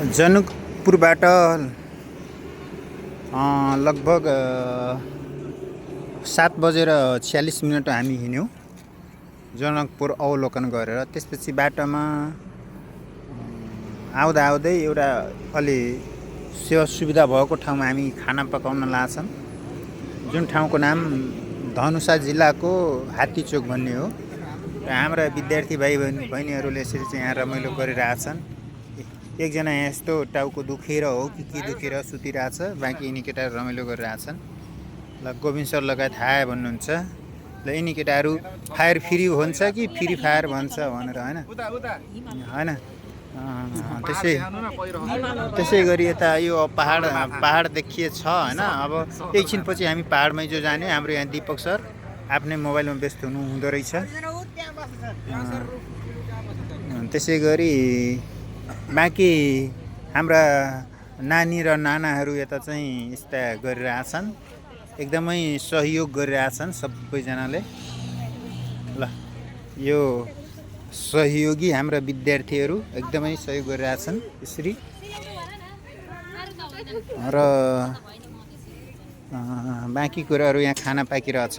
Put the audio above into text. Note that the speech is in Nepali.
जनकपुरबाट लगभग 7:46 हामी हिँड्यौँ जनकपुर अवलोकन गरेर। त्यसपछि बाटोमा आउँदा आउँदै एउटा अलि सेवा सुविधा भएको ठाउँमा हामी खाना पकाउन लाग्छौँ, जुन ठाउँको नाम धनुषा जिल्लाको हात्तीचोक भन्ने हो। र हाम्रा विद्यार्थी भाइ बहिनीहरूले यसरी चाहिँ यहाँ रमाइलो गरिरहेछन्। एकजना यहाँ यस्तो टाउको दुखेर हो कि के दुखेर सुतिरहेछ, बाँकी यिनी केटाहरू रमाइलो गरिरहेछन्। ल गोविन्द सर लगायत हाय भन्नुहुन्छ। ल यिनी केटाहरू फायर फ्री हुन्छ कि फ्री फायर भन्छ भनेर, होइन त्यसै गरी यता यो पहाड देखिएछ होइन। अब एकछिनपछि हामी पहाडमै जो जाने, हाम्रो यहाँ दीपक सर आफ्नै मोबाइलमा व्यस्त हुँदो रहेछ। त्यसै गरी बाँकी हाम्रा नानी र नानाहरू यता चाहिँ यस्ता गरिरहेछन्, एकदमै सहयोग गरिरहेछन् सबैजनाले। ल यो सहयोगी हाम्रा विद्यार्थीहरू एकदमै सहयोग गरिरहेछन् यसरी। र बाँकी कुराहरू यहाँ खाना पाकिरहेछ।